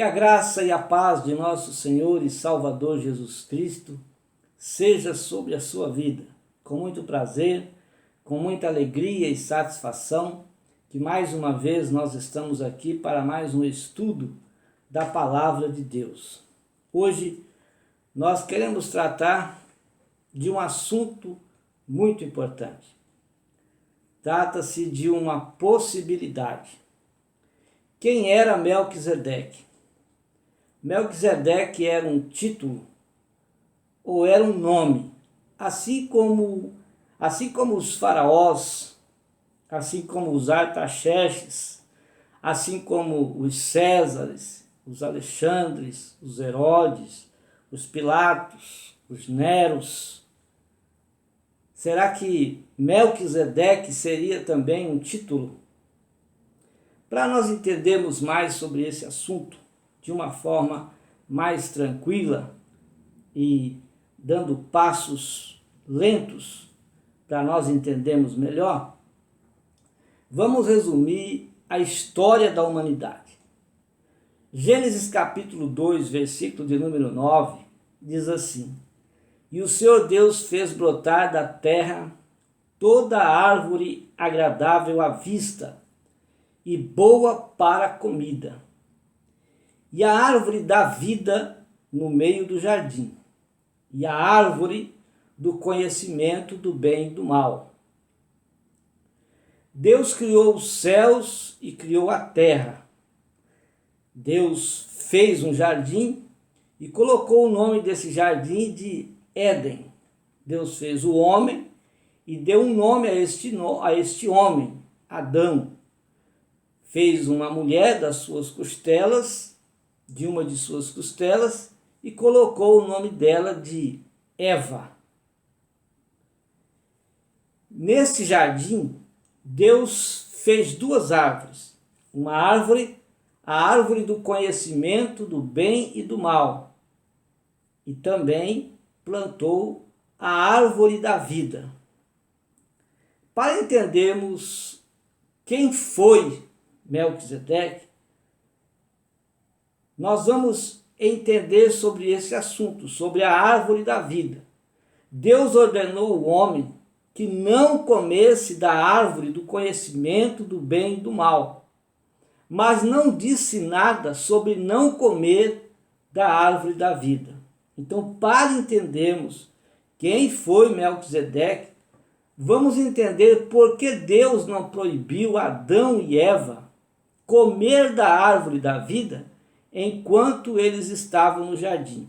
Que a graça e a paz de nosso Senhor e Salvador Jesus Cristo seja sobre a sua vida. Com muito prazer, com muita alegria e satisfação, que mais uma vez nós estamos aqui para mais um estudo da Palavra de Deus. Hoje nós queremos tratar de um assunto muito importante. Trata-se de uma possibilidade. Quem era Melquisedeque? Melquisedeque era um título ou era um nome, assim como os faraós, assim como os Artaxerxes, assim como os Césares, os Alexandres, os Herodes, os Pilatos, os Neros. Será que Melquisedeque seria também um título? Para nós entendermos mais sobre esse assunto, de uma forma mais tranquila e dando passos lentos para nós entendermos melhor, vamos resumir a história da humanidade. Gênesis capítulo 2, versículo de número 9, diz assim: E o Senhor Deus fez brotar da terra toda árvore agradável à vista e boa para a comida, e a árvore da vida no meio do jardim, e a árvore do conhecimento do bem e do mal. Deus criou os céus e criou a terra. Deus fez um jardim e colocou o nome desse jardim de Éden. Deus fez o homem e deu um nome a este homem, Adão. Fez uma mulher das suas costelas, de uma de suas costelas, e colocou o nome dela de Eva. Nesse jardim, Deus fez duas árvores. Uma árvore, a árvore do conhecimento do bem e do mal. E também plantou a árvore da vida. Para entendermos quem foi Melquisedeque, nós vamos entender sobre esse assunto, sobre a árvore da vida. Deus ordenou o homem que não comesse da árvore do conhecimento do bem e do mal, mas não disse nada sobre não comer da árvore da vida. Então, para entendermos quem foi Melquisedeque, vamos entender por que Deus não proibiu Adão e Eva comer da árvore da vida enquanto eles estavam no jardim.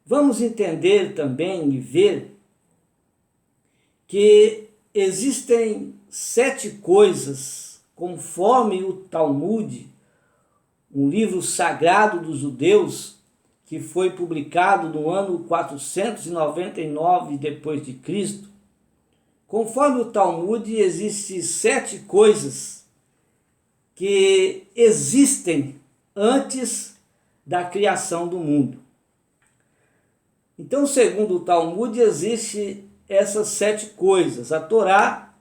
Vamos entender também e ver que existem 7 coisas, conforme o Talmud, um livro sagrado dos judeus, que foi publicado no ano 499 depois de Cristo. Conforme o Talmud, existem 7 coisas que existem antes da criação do mundo. Então, segundo o Talmud, existem essas 7 coisas: a Torá,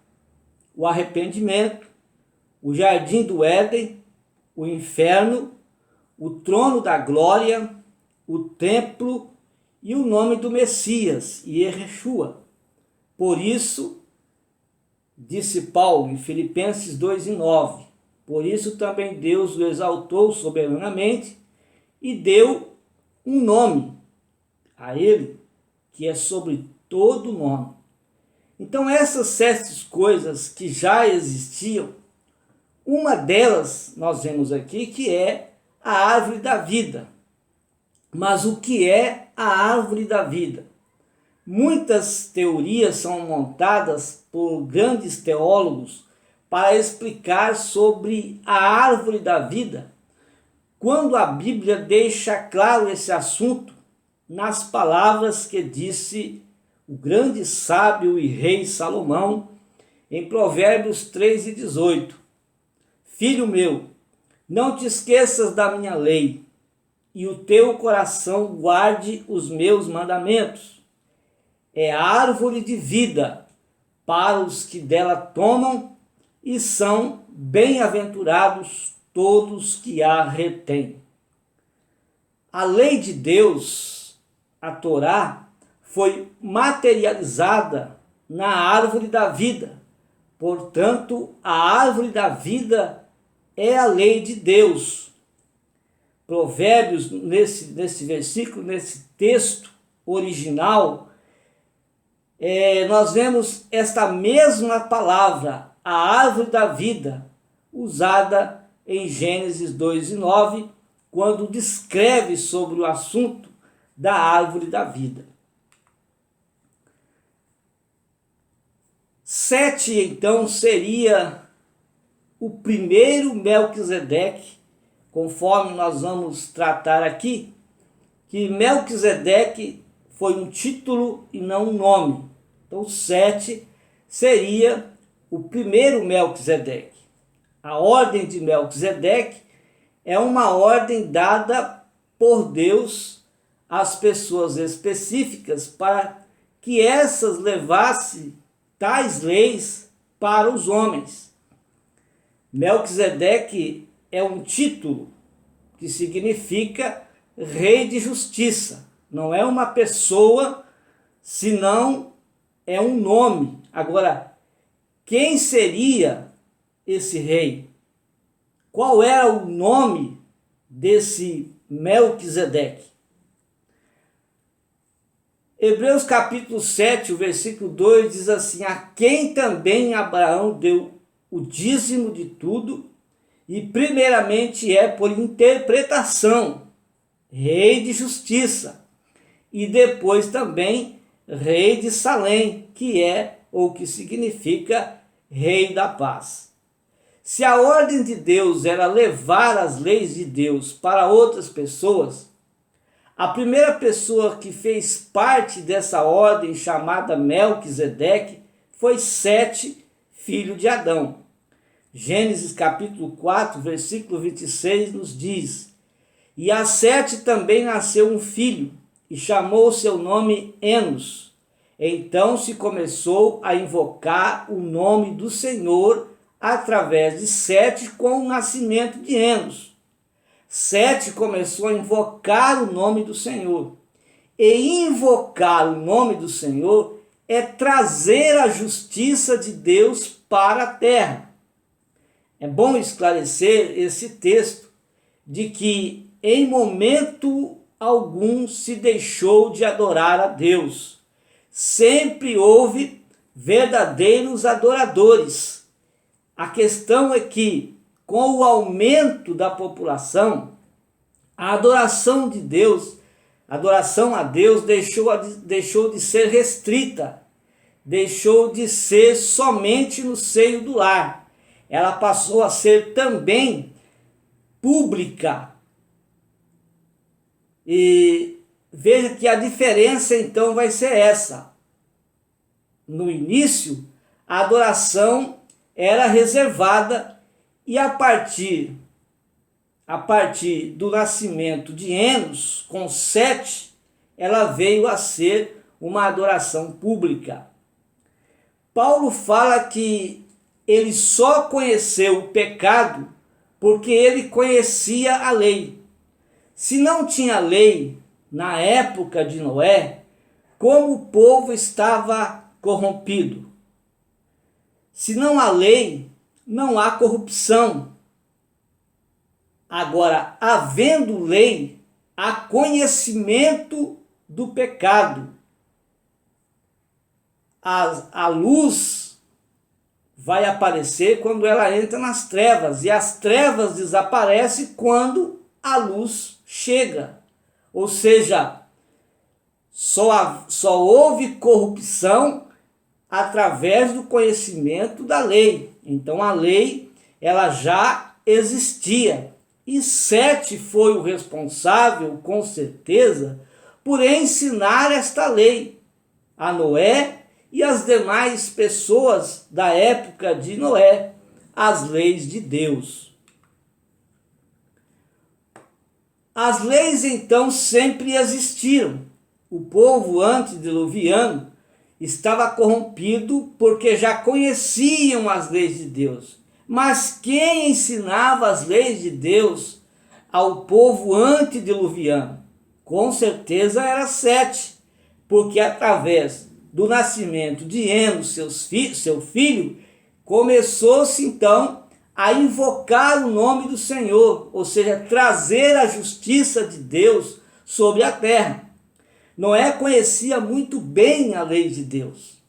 o arrependimento, o jardim do Éden, o inferno, o trono da glória, o templo e o nome do Messias, Yeshua. Por isso, disse Paulo em Filipenses 2:9, por isso também Deus o exaltou soberanamente e deu um nome a ele, que é sobre todo nome. Então, essas 7 coisas que já existiam, uma delas nós vemos aqui, que é a árvore da vida. Mas o que é a árvore da vida? Muitas teorias são montadas por grandes teólogos para explicar sobre a árvore da vida, quando a Bíblia deixa claro esse assunto nas palavras que disse o grande sábio e rei Salomão em Provérbios 3:18. Filho meu, não te esqueças da minha lei, e o teu coração guarde os meus mandamentos. É árvore de vida para os que dela tomam, e são bem-aventurados todos que a retêm. A lei de Deus, a Torá, foi materializada na árvore da vida. Portanto, a árvore da vida é a lei de Deus. Provérbios, nesse versículo, nesse texto original, nós vemos esta mesma palavra, a árvore da vida, usada em Gênesis 2:9, quando descreve sobre o assunto da árvore da vida. Sete, então, seria o primeiro Melquisedeque, conforme nós vamos tratar aqui, que Melquisedeque foi um título e não um nome. Então, 7 seria o primeiro Melquisedeque. A ordem de Melquisedeque é uma ordem dada por Deus às pessoas específicas para que essas levassem tais leis para os homens. Melquisedeque é um título que significa rei de justiça. Não é uma pessoa, senão é um nome. Agora, quem seria esse rei? Qual era o nome desse Melquisedeque? Hebreus capítulo 7, o versículo 2 diz assim: a quem também Abraão deu o dízimo de tudo, e primeiramente é por interpretação, rei de justiça, e depois também rei de Salém, que é ou que significa rei da paz. Se a ordem de Deus era levar as leis de Deus para outras pessoas, a primeira pessoa que fez parte dessa ordem chamada Melquisedeque foi Sete, filho de Adão. Gênesis capítulo 4, versículo 26 nos diz: e a Sete também nasceu um filho, e chamou seu nome Enos. Então se começou a invocar o nome do Senhor através de Sete com o nascimento de Enos. Sete começou a invocar o nome do Senhor. E invocar o nome do Senhor é trazer a justiça de Deus para a terra. É bom esclarecer esse texto de que em momento algum se deixou de adorar a Deus. Sempre houve verdadeiros adoradores. A questão é que, com o aumento da população, a adoração de Deus, a adoração a Deus deixou de ser restrita, deixou de ser somente no seio do lar. Ela passou a ser também pública. E veja que a diferença então vai ser essa. No início, a adoração era reservada e a partir do nascimento de Enos, com Sete, ela veio a ser uma adoração pública. Paulo fala que ele só conheceu o pecado porque ele conhecia a lei. Se não tinha lei na época de Noé, como o povo estava corrompido? Se não há lei, não há corrupção. Agora, havendo lei, há conhecimento do pecado. A luz vai aparecer quando ela entra nas trevas, e as trevas desaparecem quando a luz chega. Ou seja, só houve corrupção através do conhecimento da lei. Então a lei, ela já existia. E Sete foi o responsável, com certeza, por ensinar esta lei a Noé e as demais pessoas da época de Noé, as leis de Deus. As leis então sempre existiram. O povo antediluviano estava corrompido porque já conheciam as leis de Deus, Mas quem ensinava as leis de Deus ao povo antediluviano? Com certeza era Sete, porque através do nascimento de Enos, seu filho, começou-se então a invocar o nome do Senhor, ou seja, trazer a justiça de Deus sobre a terra. Noé conhecia muito bem a lei de Deus.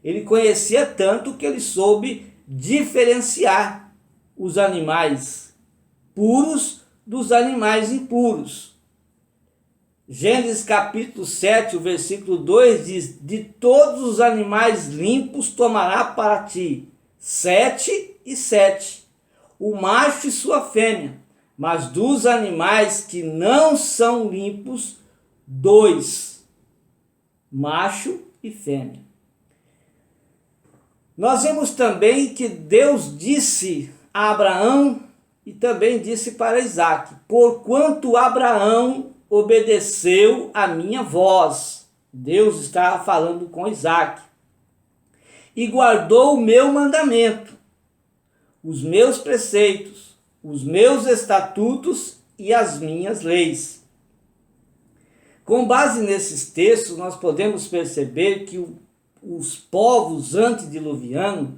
Ele conhecia tanto que ele soube diferenciar os animais puros dos animais impuros. Gênesis capítulo 7, o versículo 2 diz: de todos os animais limpos tomará para ti 7 e 7, o macho e sua fêmea, mas dos animais que não são limpos, 2, macho e fêmea. Nós vemos também que Deus disse a Abraão e também disse para Isaac: porquanto Abraão obedeceu a minha voz. Deus estava falando com Isaac. E guardou o meu mandamento, os meus preceitos, os meus estatutos e as minhas leis. Com base nesses textos, nós podemos perceber que os povos antediluvianos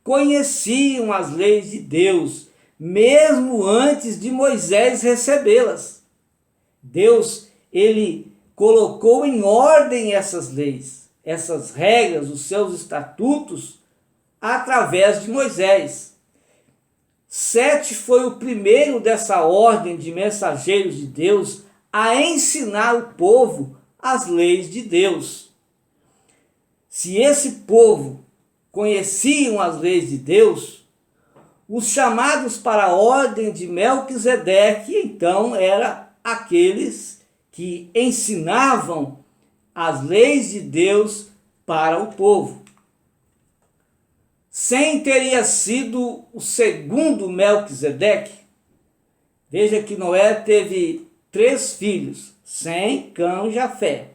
conheciam as leis de Deus, mesmo antes de Moisés recebê-las. Deus, ele colocou em ordem essas leis, essas regras, os seus estatutos, através de Moisés. Sete foi o primeiro dessa ordem de mensageiros de Deus a ensinar o povo as leis de Deus. Se esse povo conheciam as leis de Deus, os chamados para a ordem de Melquisedeque, então, eram aqueles que ensinavam as leis de Deus para o povo. Sem teria sido o segundo Melquisedeque. Veja que Noé teve 3 filhos, Sem, Cão e Jafé.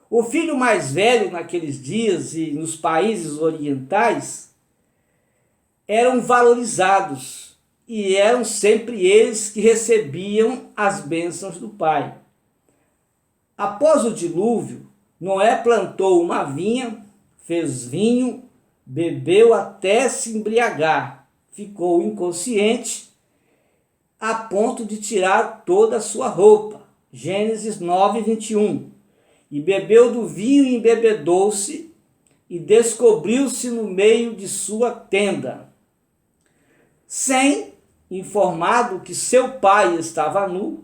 O filho mais velho naqueles dias e nos países orientais eram valorizados e eram sempre eles que recebiam as bênçãos do pai. Após o dilúvio, Noé plantou uma vinha, fez vinho, bebeu até se embriagar, ficou inconsciente a ponto de tirar toda a sua roupa. Gênesis 9, 21. E bebeu do vinho e embebedou-se, e descobriu-se no meio de sua tenda. Sem, informado que seu pai estava nu,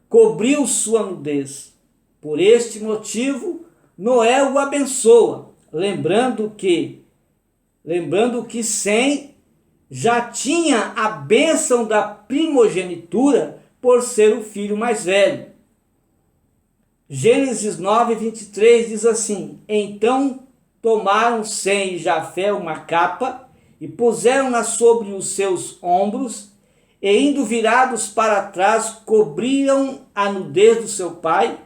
cobriu sua nudez. Por este motivo, Noé o abençoa, lembrando que Sem já tinha a bênção da primogenitura por ser o filho mais velho. Gênesis 9, 23 diz assim: então tomaram Sem e Jafé uma capa e puseram-na sobre os seus ombros, e indo virados para trás, cobriram a nudez do seu pai,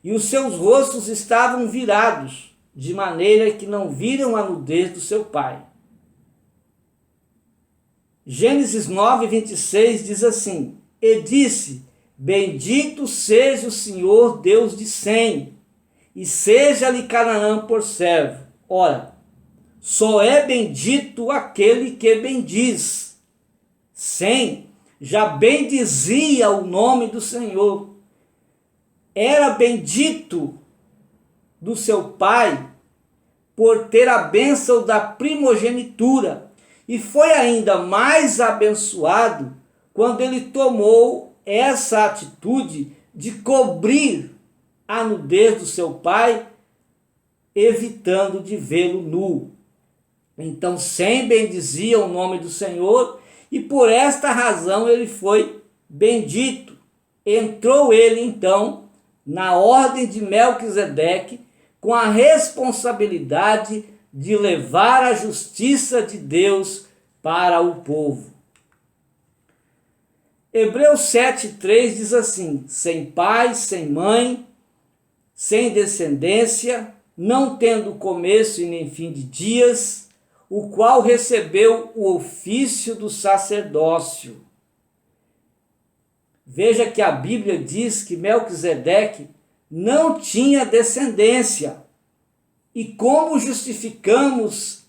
e os seus rostos estavam virados, de maneira que não viram a nudez do seu pai. Gênesis 9, 26 diz assim: e disse: bendito seja o Senhor Deus de Sem, e seja-lhe Canaã por servo. Ora, só é bendito aquele que bendiz. Sem já bendizia o nome do Senhor. Era bendito do seu pai por ter a bênção da primogenitura, e foi ainda mais abençoado quando ele tomou essa atitude de cobrir a nudez do seu pai, evitando de vê-lo nu. Então Sem bendizia o nome do Senhor, e por esta razão ele foi bendito. Entrou ele então na ordem de Melquisedeque com a responsabilidade de levar a justiça de Deus para o povo. Hebreus 7,3 diz assim: sem pai, sem mãe, sem descendência, não tendo começo e nem fim de dias, o qual recebeu o ofício do sacerdócio. Veja que a Bíblia diz que Melquisedeque não tinha descendência. E como justificamos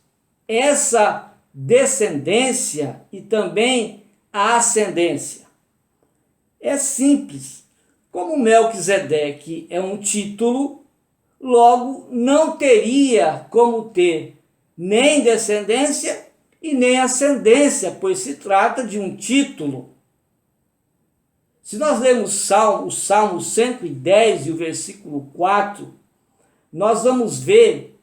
essa descendência e também a ascendência? É simples. Como Melquisedeque é um título, logo não teria como ter nem descendência e nem ascendência, pois se trata de um título. Se nós lermos o Salmo 110 e o versículo 4, nós vamos ver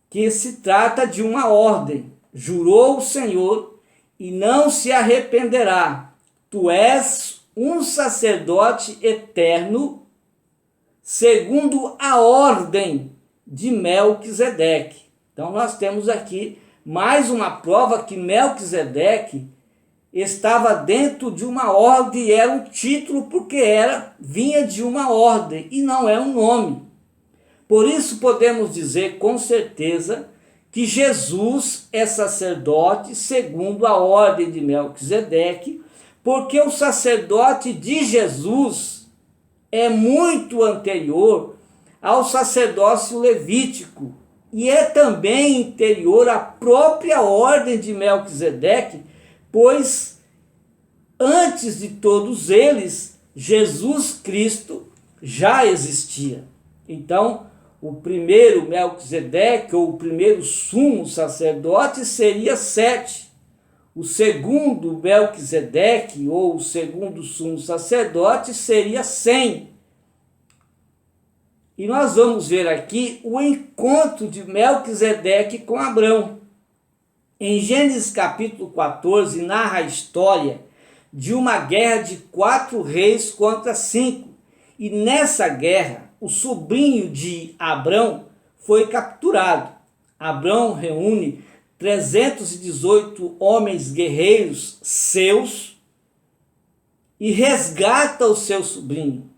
que se trata de uma ordem. Jurou o Senhor e não se arrependerá. Tu és um sacerdote eterno, segundo a ordem de Melquisedeque. Então nós temos aqui mais uma prova que Melquisedeque estava dentro de uma ordem, e era um título porque vinha de uma ordem e não é um nome. Por isso podemos dizer com certeza que Jesus é sacerdote segundo a ordem de Melquisedeque, porque o sacerdote de Jesus é muito anterior ao sacerdócio levítico e é também anterior à própria ordem de Melquisedeque, pois antes de todos eles, Jesus Cristo já existia. Então, o primeiro Melquisedeque, ou o primeiro sumo sacerdote, seria Sete. O segundo Melquisedeque, ou o segundo sumo sacerdote, seria Sem. E nós vamos ver aqui o encontro de Melquisedeque com Abrão. Em Gênesis capítulo 14, narra a história de uma guerra de 4 reis contra 5. E nessa guerra, o sobrinho de Abrão foi capturado. Abrão reúne 318 homens guerreiros seus e resgata o seu sobrinho.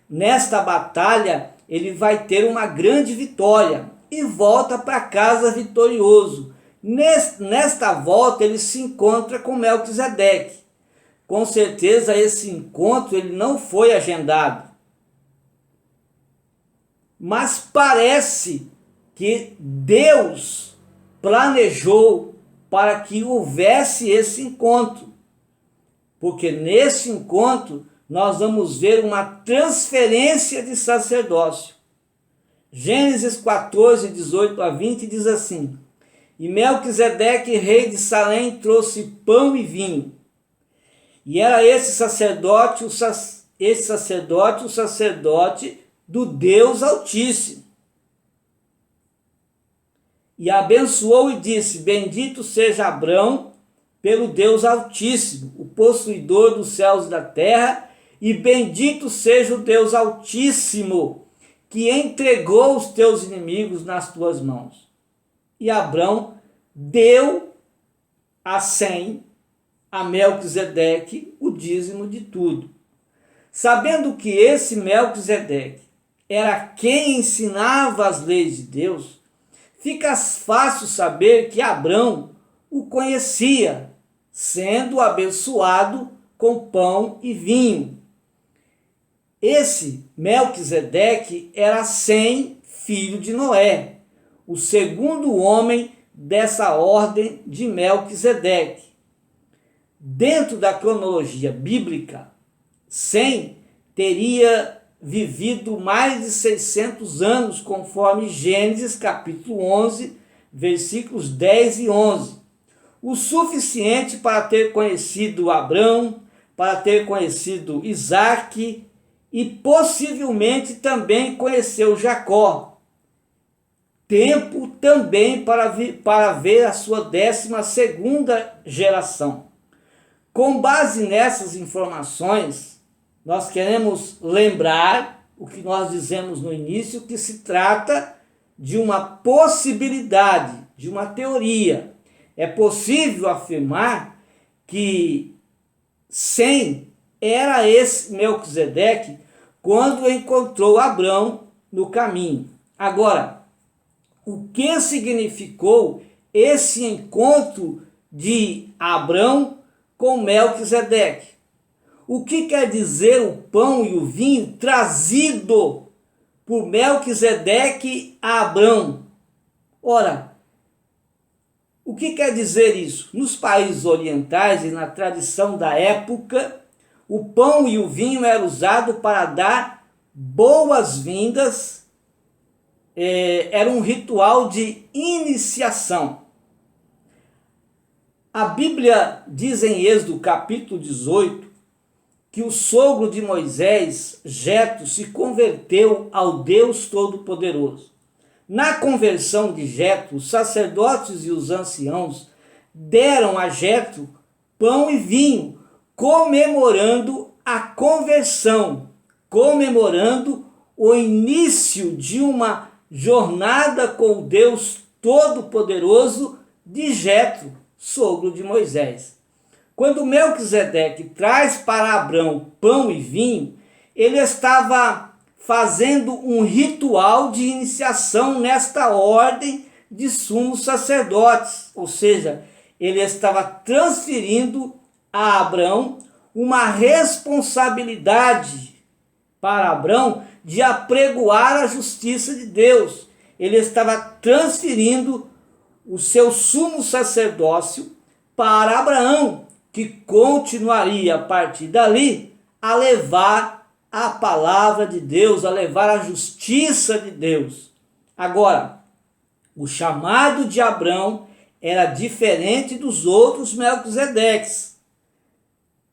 Nesta batalha, ele vai ter uma grande vitória e volta para casa vitorioso. Nesta volta, ele se encontra com Melquisedeque. Com certeza, esse encontro ele não foi agendado. Mas parece que Deus planejou para que houvesse esse encontro. Porque nesse encontro nós vamos ver uma transferência de sacerdócio. Gênesis 14, 18 a 20 diz assim: E Melquisedeque, rei de Salém, trouxe pão e vinho. E era esse sacerdote o sacerdote do Deus Altíssimo. E abençoou e disse: Bendito seja Abrão pelo Deus Altíssimo, o possuidor dos céus e da terra, e bendito seja o Deus Altíssimo, que entregou os teus inimigos nas tuas mãos. E Abrão deu a Sem, a Melquisedeque, o dízimo de tudo. Sabendo que esse Melquisedeque era quem ensinava as leis de Deus, fica fácil saber que Abrão o conhecia, sendo abençoado com pão e vinho. Esse Melquisedeque era Sem, filho de Noé, o segundo homem dessa ordem de Melquisedeque. Dentro da cronologia bíblica, Sem teria vivido mais de 600 anos, conforme Gênesis capítulo 11, versículos 10 e 11. O suficiente para ter conhecido Abrão, para ter conhecido Isaque e possivelmente também conheceu Jacó. Tempo também para ver a sua 12ª geração. Com base nessas informações, nós queremos lembrar o que nós dizemos no início, que se trata de uma possibilidade, de uma teoria. É possível afirmar que Sem era esse Melquisedeque quando encontrou Abrão no caminho. Agora, o que significou esse encontro de Abrão com Melquisedeque. O que quer dizer o pão e o vinho trazido por Melquisedeque a Abrão? Ora, o que quer dizer isso? Nos países orientais e na tradição da época, o pão e o vinho eram usados para dar boas-vindas, era um ritual de iniciação. A Bíblia diz em Êxodo capítulo 18 que o sogro de Moisés, Jetro, se converteu ao Deus Todo-Poderoso. Na conversão de Jetro, os sacerdotes e os anciãos deram a Jetro pão e vinho, comemorando a conversão, comemorando o início de uma jornada com o Deus Todo-Poderoso de Jetro, sogro de Moisés. Quando Melquisedeque traz para Abrão pão e vinho, ele estava fazendo um ritual de iniciação nesta ordem de sumos sacerdotes, ou seja, ele estava transferindo a Abrão uma responsabilidade para Abrão de apregoar a justiça de Deus. Ele estava transferindo o seu sumo sacerdócio para Abraão, que continuaria a partir dali a levar a palavra de Deus, a levar a justiça de Deus. Agora, o chamado de Abrão era diferente dos outros Melquisedeques.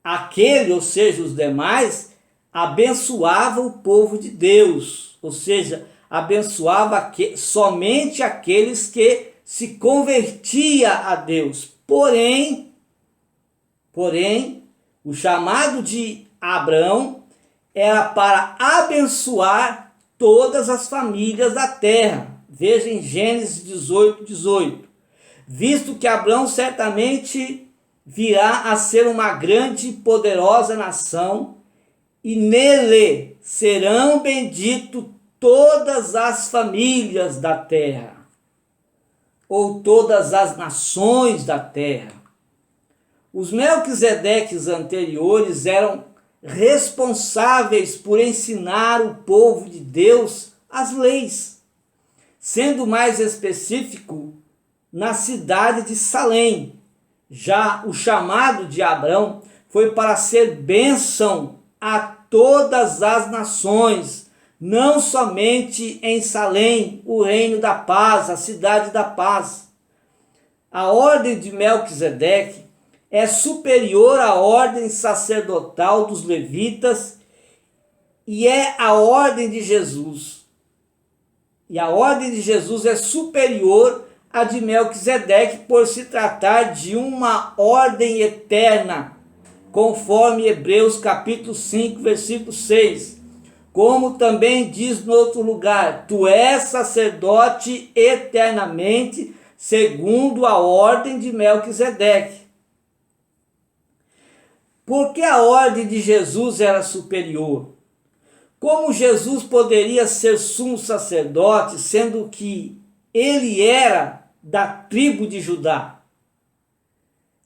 Aquele, ou seja, os demais, abençoava o povo de Deus, ou seja, abençoava somente aqueles que se convertia a Deus. Porém, o chamado de Abrão era para abençoar todas as famílias da terra. Veja em Gênesis 18. Visto que Abrão certamente virá a ser uma grande e poderosa nação, e nele serão benditos todas as famílias da terra, ou todas as nações da terra. Os Melquisedeques anteriores eram responsáveis por ensinar o povo de Deus as leis, sendo mais específico na cidade de Salém. Já o chamado de Abrão foi para ser bênção a todas as nações, não somente em Salém, o reino da paz, a cidade da paz. A ordem de Melquisedeque é superior à ordem sacerdotal dos levitas e é a ordem de Jesus. E a ordem de Jesus é superior à de Melquisedeque por se tratar de uma ordem eterna, conforme Hebreus capítulo 5, versículo 6. Como também diz no outro lugar, tu és sacerdote eternamente, segundo a ordem de Melquisedeque. Porque a ordem de Jesus era superior? Como Jesus poderia ser sumo sacerdote, sendo que ele era da tribo de Judá?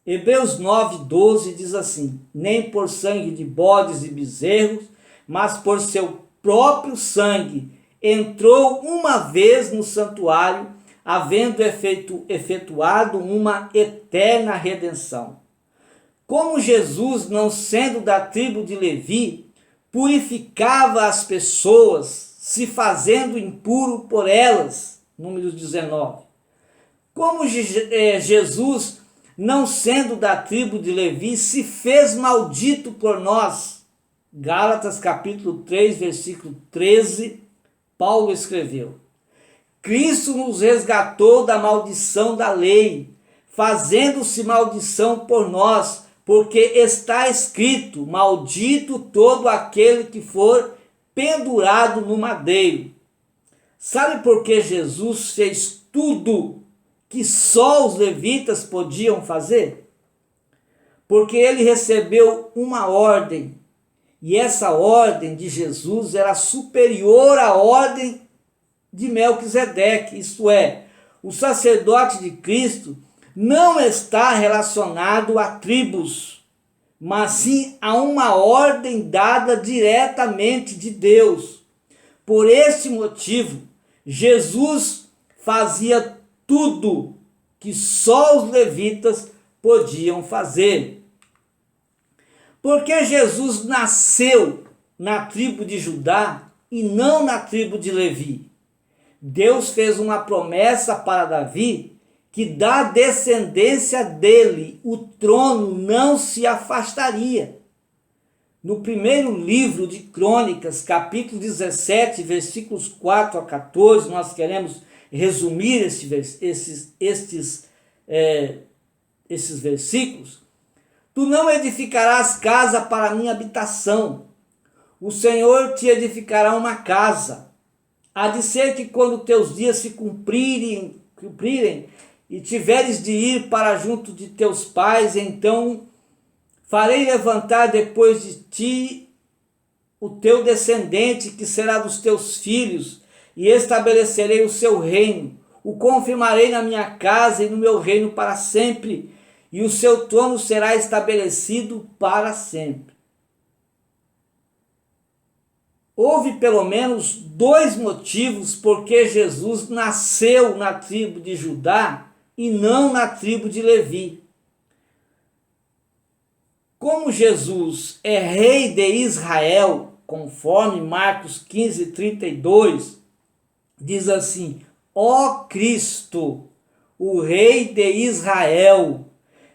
Hebreus 9:12 diz assim: nem por sangue de bodes e bezerros, mas por seu próprio sangue entrou uma vez no santuário, havendo efetuado uma eterna redenção. Como Jesus, não sendo da tribo de Levi, purificava as pessoas, se fazendo impuro por elas, Números 19. Como Jesus, não sendo da tribo de Levi, se fez maldito por nós, Gálatas capítulo 3, versículo 13, Paulo escreveu: Cristo nos resgatou da maldição da lei, fazendo-se maldição por nós, porque está escrito: maldito todo aquele que for pendurado no madeiro. Sabe por que Jesus fez tudo que só os levitas podiam fazer? Porque ele recebeu uma ordem, e essa ordem de Jesus era superior à ordem de Melquisedeque, isto é, o sacerdote de Cristo não está relacionado a tribos, mas sim a uma ordem dada diretamente de Deus. Por este motivo, Jesus fazia tudo que só os levitas podiam fazer. Porque Jesus nasceu na tribo de Judá e não na tribo de Levi. Deus fez uma promessa para Davi que da descendência dele o trono não se afastaria. No primeiro livro de Crônicas, capítulo 17, versículos 4 a 14, nós queremos resumir esses versículos. Tu não edificarás casa para a minha habitação. O Senhor te edificará uma casa. Há de ser que quando teus dias se cumprirem e tiveres de ir para junto de teus pais, então farei levantar depois de ti o teu descendente, que será dos teus filhos, e estabelecerei o seu reino. O confirmarei na minha casa e no meu reino para sempre, e o seu trono será estabelecido para sempre. Houve pelo menos 2 motivos por que Jesus nasceu na tribo de Judá e não na tribo de Levi. Como Jesus é rei de Israel, conforme Marcos 15, 32, diz assim: ó Cristo, o rei de Israel,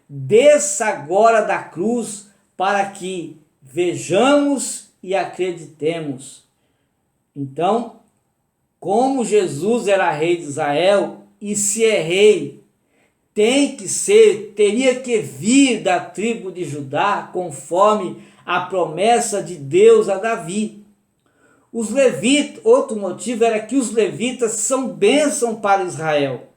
desça agora da cruz para que vejamos e acreditemos. Então, como Jesus era rei de Israel, e se é rei, teria que vir da tribo de Judá, conforme a promessa de Deus a Davi. Os levitas, outro motivo era que os levitas são bênção para Israel.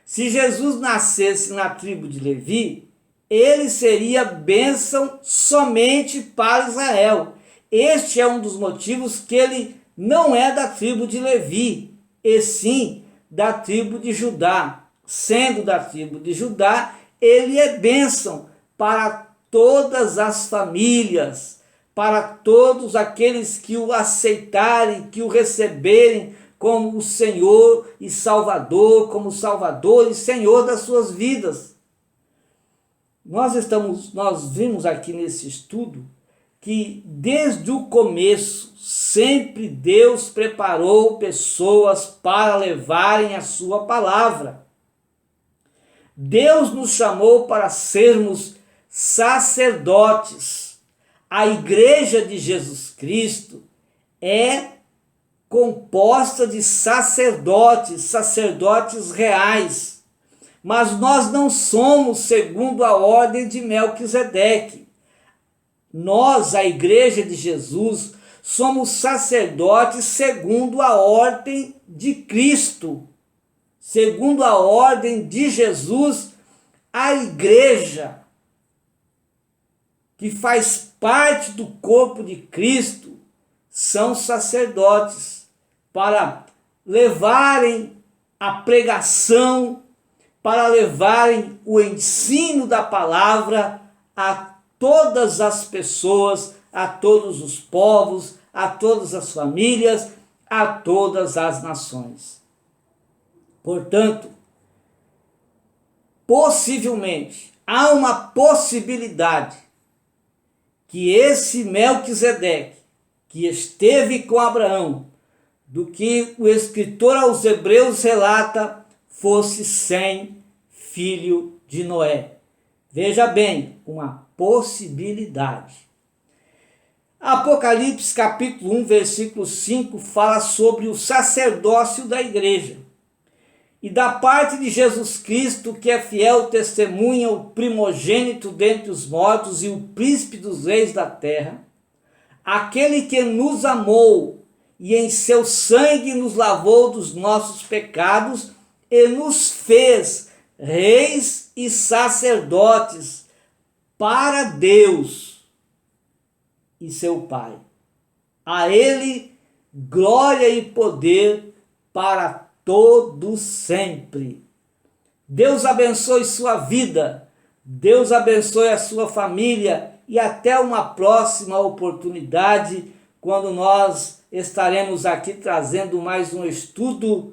Se Jesus nascesse na tribo de Levi, ele seria bênção somente para Israel. Este é um dos motivos que ele não é da tribo de Levi, e sim da tribo de Judá. Sendo da tribo de Judá, ele é bênção para todas as famílias, para todos aqueles que o aceitarem, que o receberem como o Senhor e Salvador, como Salvador e Senhor das suas vidas. Nós vimos aqui nesse estudo que desde o começo sempre Deus preparou pessoas para levarem a sua palavra. Deus nos chamou para sermos sacerdotes. A igreja de Jesus Cristo é composta de sacerdotes reais. Mas nós não somos segundo a ordem de Melquisedeque. Nós, a igreja de Jesus, somos sacerdotes segundo a ordem de Cristo. Segundo a ordem de Jesus, a igreja, que faz parte do corpo de Cristo, são sacerdotes para levarem a pregação, para levarem o ensino da palavra a todas as pessoas, a todos os povos, a todas as famílias, a todas as nações. Portanto, possivelmente, há uma possibilidade que esse Melquisedeque, que esteve com Abraão, do que o escritor aos Hebreus relata, fosse Sem, filho de Noé. Veja bem, uma possibilidade. Apocalipse capítulo 1, versículo 5, fala sobre o sacerdócio da igreja. E da parte de Jesus Cristo, que é fiel testemunha, o primogênito dentre os mortos e o príncipe dos reis da terra, aquele que nos amou e em seu sangue nos lavou dos nossos pecados e nos fez reis e sacerdotes para Deus e seu Pai. A ele glória e poder para todo sempre. Deus abençoe sua vida, Deus abençoe a sua família e até uma próxima oportunidade, quando nós estaremos aqui trazendo mais um estudo